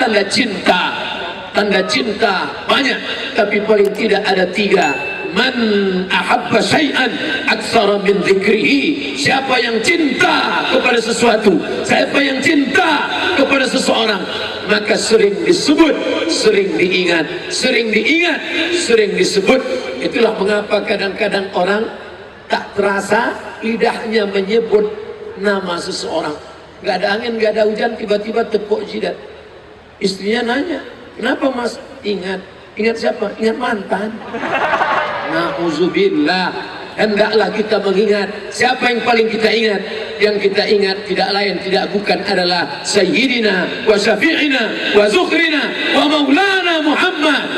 tanda cinta? Tanda cinta banyak, tapi paling tidak ada 3. Man ahabba syai'an aktsara min dzikrihi. Siapa yang cinta kepada sesuatu, siapa yang cinta kepada seseorang, maka sering disebut, sering diingat, sering diingat, sering disebut. Itulah mengapa kadang-kadang orang tak terasa lidahnya menyebut nama seseorang. Gak ada angin, gak ada hujan, tiba-tiba tepuk jidat. Istrinya nanya, kenapa mas? Ingat. Ingat siapa? Ingat mantan. Na'udzubillah. Hendaklah kita mengingat. Siapa yang paling kita ingat? Yang kita ingat tidak lain, tidak bukan adalah Sayyidina wa Syafi'ina wa Zukhrina wa Maulana Muhammad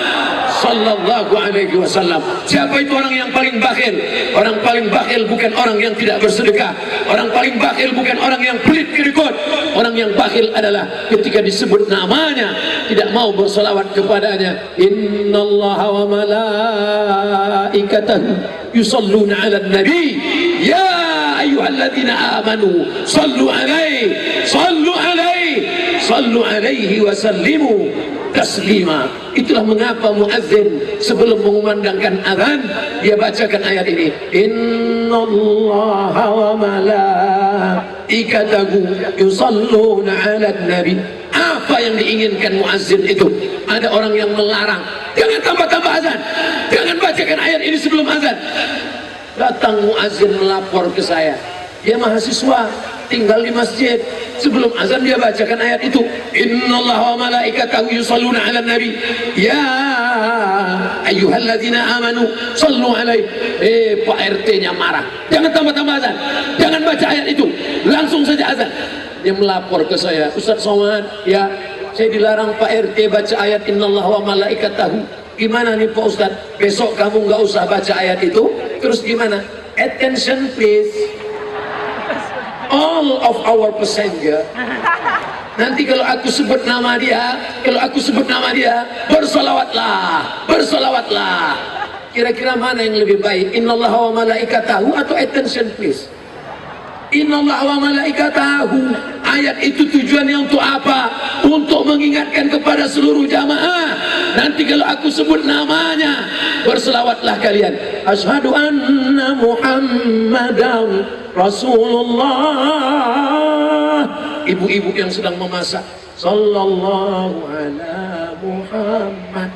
sallallahu alaihi wasallam. Siapa itu orang yang paling bakhil? Orang paling bakhil bukan orang yang tidak bersedekah. Orang paling bakhil bukan orang yang pelit kedekut. Orang yang bakhil adalah ketika disebut namanya tidak mau bersolawat kepadanya. Innallaha wa malaikatahu yusalluna 'alan nabi ya ayyuhalladzina amanu sallu 'alaihi sallu 'alaihi wa sallimu taslima. Itulah mengapa muadzin sebelum mengumandangkan azan dia bacakan ayat ini, innallaha wa malaikatahu yusalluna 'alan nabi. Apa yang diinginkan muadzin itu? Ada orang yang melarang, jangan tambah-tambah azan, jangan bacakan ayat ini sebelum azan. Datang muadzin melapor ke saya, dia mahasiswa tinggal di masjid, sebelum azan dia bacakan ayat itu, innallaha wa malaikatahu yusalluna 'alan nabi ya ayyuhalladzina amanu sallu 'alaihi. Pak RT-nya marah, jangan tambah-tambah azan, jangan baca ayat itu, langsung saja azan. Dia melapor ke saya, Ustaz Somad, ya saya dilarang Pak RT baca ayat innallaha wa malaikatahu. Gimana nih Pak Ustaz, besok kamu nggak usah baca ayat itu, terus gimana? Attention please, all of our passenger. Nanti kalau aku sebut nama dia, bersolawatlah, bersolawatlah. Kira-kira mana yang lebih baik, innallaha wa malaikatahu atau attention please? Innallaha wa malaikatahu. Ayat itu tujuannya untuk apa? Untuk mengingatkan kepada seluruh jamaah. Nanti kalau aku sebut namanya, berselawatlah kalian. Asyhadu anna Muhammadan Rasulullah. Ibu-ibu yang sedang memasak, sallallahu ala Muhammad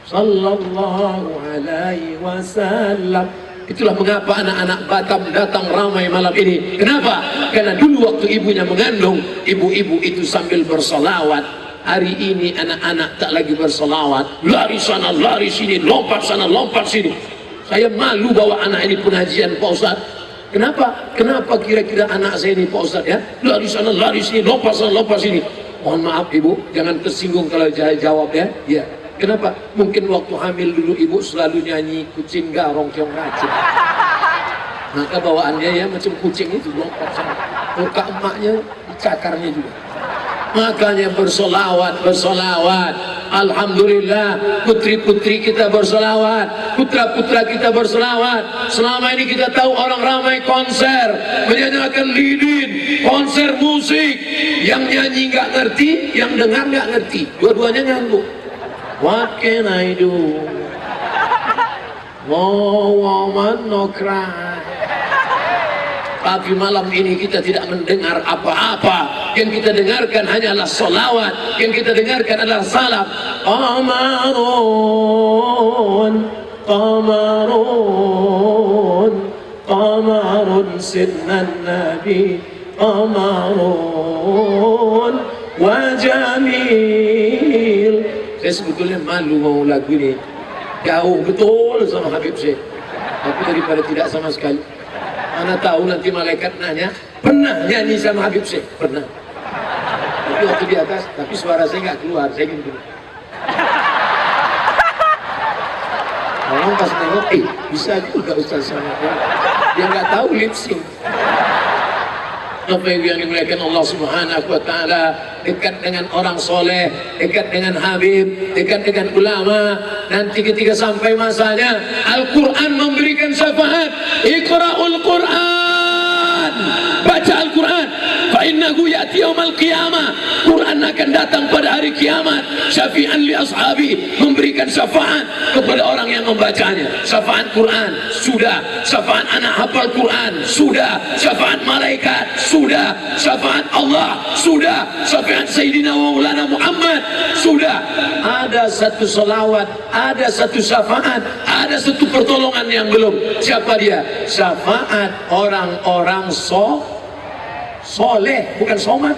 sallallahu alaihi wasallam. Itulah mengapa anak-anak Batam datang ramai malam ini. Kenapa? Karena dulu waktu ibunya mengandung, ibu-ibu itu sambil bersolawat. Hari ini anak-anak tak lagi bersolawat, lari sana, lari sini, lompat sana, lompat sini. Saya malu bawa anak ini pengajian Pak Ustaz. Kenapa? Kenapa kira-kira anak saya ini Pak Ustaz ya? Lari sana, lari sini, lompat sana, lompat sini. Mohon maaf ibu, jangan tersinggung kalau saya jawab ya. Ya. Kenapa? Mungkin waktu hamil dulu ibu selalu nyanyi kucing garong ciong racun. Maka bawaannya ya macam kucing itu lompat sana. Muka emaknya cakarnya juga. Makanya bersolawat, bersolawat. Alhamdulillah, putri-putri kita bersolawat, putra-putra kita bersolawat. Selama ini kita tahu orang ramai konser, menyanyikan lilin, konser musik. Yang nyanyi nggak ngerti, yang dengar nggak ngerti. Dua-duanya ngangguk. What can I do? No woman, no cry. Tapi malam ini kita tidak mendengar apa-apa. Yang kita dengarkan hanyalah solawat. Yang kita dengarkan adalah salam. Qamarun, qamarun, qamarun sinnan nabi, qamarun wa jamil. Saya sebetulnya malu mau lagu ini, jauh betul sama Habib Syekh, tapi daripada tidak sama sekali. Mana tahu nanti malaikat nanya, pernah nyanyi sama Habib Syekh? Pernah. Tapi waktu di atas, tapi suara saya nggak keluar, saya gini. Orang pas nengok, bisa juga Ustaz sama dia nggak tahu lip sync. Bapak Ibu yang dimuliakan Allah Subhanahu wa Ta'ala, dekat dengan orang soleh, dekat dengan Habib, dekat dengan ulama. Nanti ketika sampai masanya, Al-Quran memberikan syafaat. Iqra'ul Quran, baca Al-Quran. Fa innahu ya'ti yaumal qiyamah, Quran akan datang pada hari kiamat, syafi'an li ashabi, memberikan syafaat kepada orang yang membacanya. Syafaat Quran sudah, syafaat anak hafal Quran sudah, syafaat malaikat sudah, syafaat Allah sudah, syafaat Sayyidina Maulana Muhammad sudah. Ada satu selawat, ada satu syafaat, ada satu pertolongan yang belum. Siapa dia? Syafaat orang-orang soleh, bukan somat.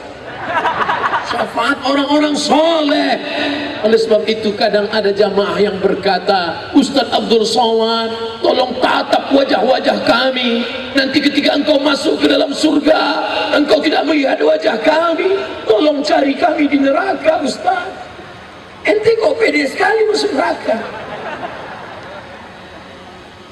Syafaat orang-orang soleh. Oleh sebab itu kadang ada jamaah yang berkata, Ustadz Abdul Somad, tolong tatap wajah-wajah kami. Nanti ketika engkau masuk ke dalam surga, engkau tidak melihat wajah kami. Tolong cari kami di neraka, Ustadz. Ente kok pede sekali masuk neraka.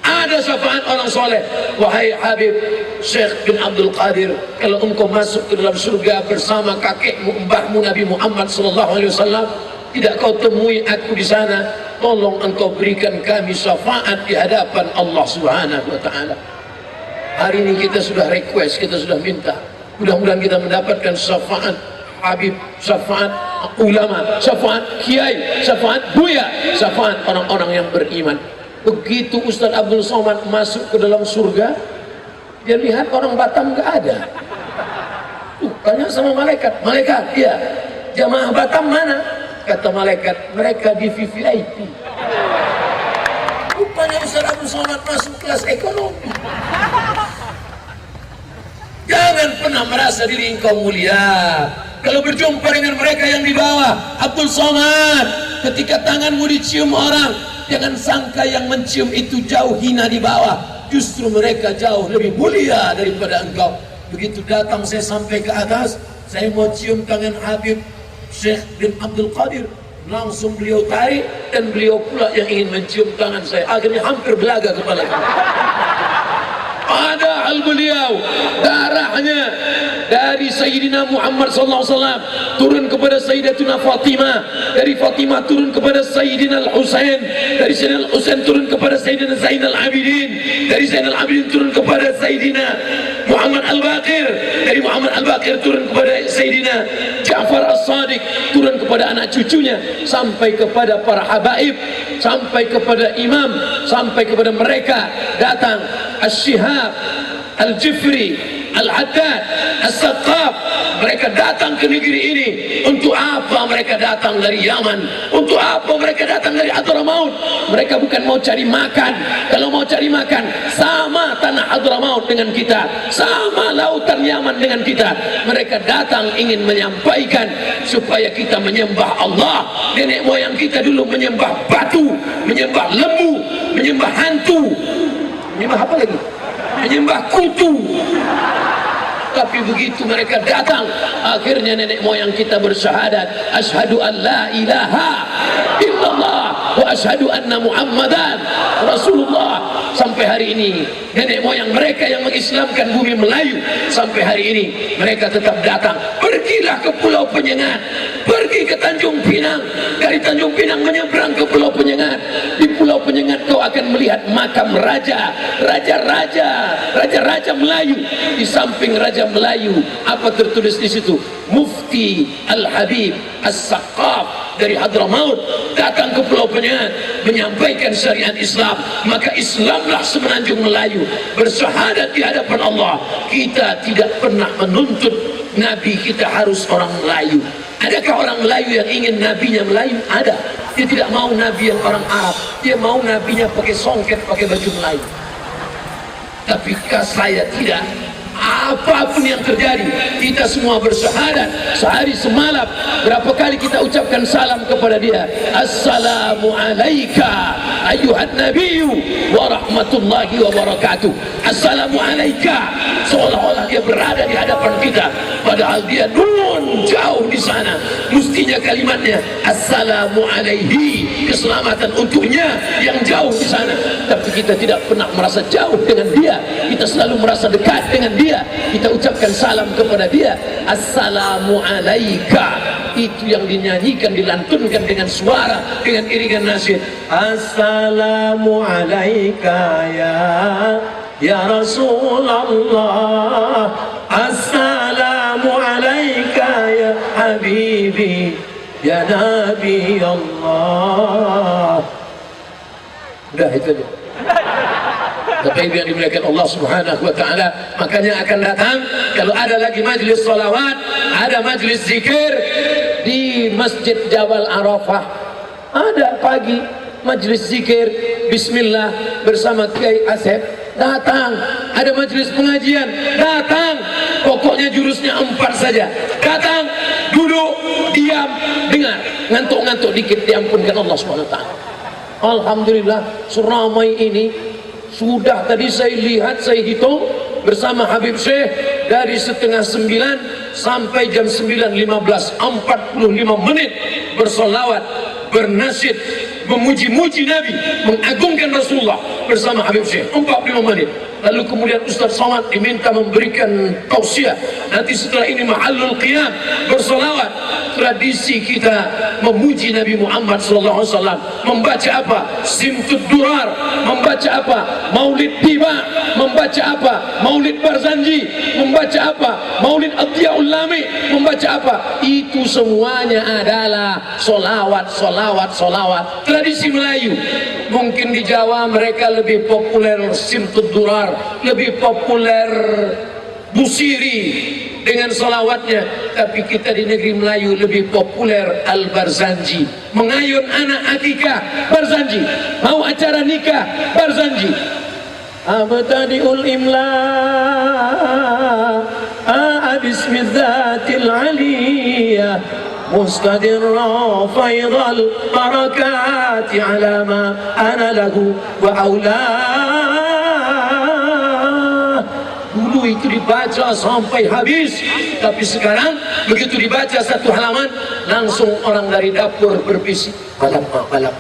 Ada syafaat orang soleh. Wahai Habib Syekh bin Abdul Qadir, kalau engkau masuk ke dalam surga bersama kakekmu, mbahmu Nabi Muhammad SAW, tidak kau temui aku di sana, tolong engkau berikan kami syafaat di hadapan Allah Subhanahu wa Ta'ala. Hari ini kita sudah request, kita sudah minta, mudah-mudahan kita mendapatkan syafaat Habib, syafaat ulama, syafaat kiai, syafaat buya, syafaat orang-orang yang beriman. Begitu Ustadz Abdul Somad masuk ke dalam surga, dia lihat orang Batam nggak ada. Tanya sama malaikat, malaikat, ya, jamaah Batam mana? Kata malaikat, mereka di VVIP. Rupanya Ustadz Abdul Somad masuk kelas ekonomi. Jangan pernah merasa diri engkau mulia. Kalau berjumpa dengan mereka yang di bawah, Abdul Somad, ketika tanganmu dicium orang, jangan sangka yang mencium itu jauh hina di bawah. Justru mereka jauh lebih mulia daripada engkau. Begitu datang saya sampai ke atas, saya mau cium tangan Habib Syekh bin Abdul Qadir, langsung beliau tarik, dan beliau pula yang ingin mencium tangan saya. Akhirnya hampir belaga kepala saya. Padahal beliau darahnya dari Sayyidina Muhammad SAW turun kepada Sayyidatuna Fatimah, dari Fatimah turun kepada Sayyidina Al-Husain, dari Sayyidina Al-Husain turun kepada Sayyidina Zainal Abidin, dari Zainal Abidin turun kepada Sayyidina Muhammad Al-Baqir, dari Muhammad Al-Baqir turun kepada Sayyidina Ja'far As-Sadiq, turun kepada anak cucunya, sampai kepada para habaib, sampai kepada imam, sampai kepada mereka datang Asy-Syihab, Al-Jifri, Al-Haddad, As-Saqqaf. Mereka datang ke negeri ini. Untuk apa mereka datang dari Yaman? Untuk apa mereka datang dari Hadramaut? Mereka bukan mau cari makan. Kalau mau cari makan, sama tanah Hadramaut dengan kita, sama lautan Yaman dengan kita. Mereka datang ingin menyampaikan supaya kita menyembah Allah. Nenek moyang kita dulu menyembah batu, menyembah lembu, menyembah hantu, menyembah apa lagi? Menyembah kutu. Tapi begitu mereka datang, akhirnya nenek moyang kita bersyahadat, asyhadu an la ilaha illallah wa asyhadu anna Muhammadan Rasulullah. Sampai hari ini nenek moyang mereka yang mengislamkan bumi Melayu, sampai hari ini mereka tetap datang. Pergilah ke Pulau Penyengat, pergi ke Tanjung Pinang, dari Tanjung Pinang menyeberang ke Pulau Penyengat. Di Pulau Penyengat kau akan melihat makam raja-raja Melayu. Di samping raja Melayu, apa tertulis di situ? Mufti Al-Habib As-Saqqaf dari Hadramaut datang ke Pulau Penyengat menyampaikan syariat Islam. Maka Islamlah semenanjung Melayu bersyahadat di hadapan Allah. Kita tidak pernah menuntut Nabi kita harus orang Melayu. Adakah orang Melayu yang ingin nabinya Melayu? Ada. Dia tidak mau nabi yang orang Arab. Dia mau nabinya pakai songket, pakai baju Melayu. Tapi saya tidak. Apapun yang terjadi, kita semua bersyahadat sehari semalam. Berapa kali kita ucapkan salam kepada dia, assalamu alaika ayuhan nabiyyu wa rahmatullahi wa barakatuh. Assalamu alaika, seolah-olah dia berada di hadapan kita, padahal dia nun jauh di sana. Mestinya kalimatnya assalamu alaihi, keselamatan untuknya yang jauh di sana. Tapi kita tidak pernah merasa jauh dengan dia, kita selalu merasa dekat dengan dia. Kita ucapkan salam kepada dia, assalamu alaika. Itu yang dinyanyikan, dilantunkan dengan suara, dengan iringan nasyid. Assalamu alaika ya Rasulullah, assalamu alaika ya Nabi Allah. Udah itu aja. Bapak Ibu yang dimuliakan Allah Subhanahu wa taala, makanya akan datang kalau ada lagi majlis salawat, ada majlis zikir di Masjid Jabal Arafah. Ada pagi majlis zikir bismillah bersama Kiai Asep, datang. Ada majlis pengajian, datang. Pokoknya jurusnya 4 saja. Datang, duduk, diam, dengar. Ngantuk-ngantuk dikit diampunkan Allah Subhanahu wa taala. Alhamdulillah seramai ini. Sudah tadi saya lihat, saya hitung bersama Habib Syekh dari setengah 9 sampai jam 9.15, 45 menit bersolawat, bernasyid, memuji-muji Nabi, mengagungkan Rasulullah bersama Habib Syekh 45 menit. Lalu kemudian Ustaz Somad diminta memberikan tausiah. Nanti setelah ini mahallul qiyam, bersolawat. Tradisi kita memuji Nabi Muhammad SAW. Membaca apa? Simtud Durar. Membaca apa? Maulid Tiba. Membaca apa? Maulid Barzanji. Membaca apa? Maulid Adhiyaul Lami. Membaca apa? Itu semuanya adalah solawat, solawat, solawat. Tradisi Melayu. Mungkin di Jawa mereka lebih populer Simtud Durar, lebih populer Busiri dengan salawatnya, tapi kita di negeri Melayu lebih populer Al-Barzanji. Mengayun anak akikah, Barzanji. Mau acara nikah, Barzanji. Abtadi'ul imla bismidzatil aliyah mustadirra faidal barakati ala ma ana lahu wa aula. Dulu itu dibaca sampai habis, tapi sekarang begitu dibaca satu halaman langsung orang dari dapur berbisik balap.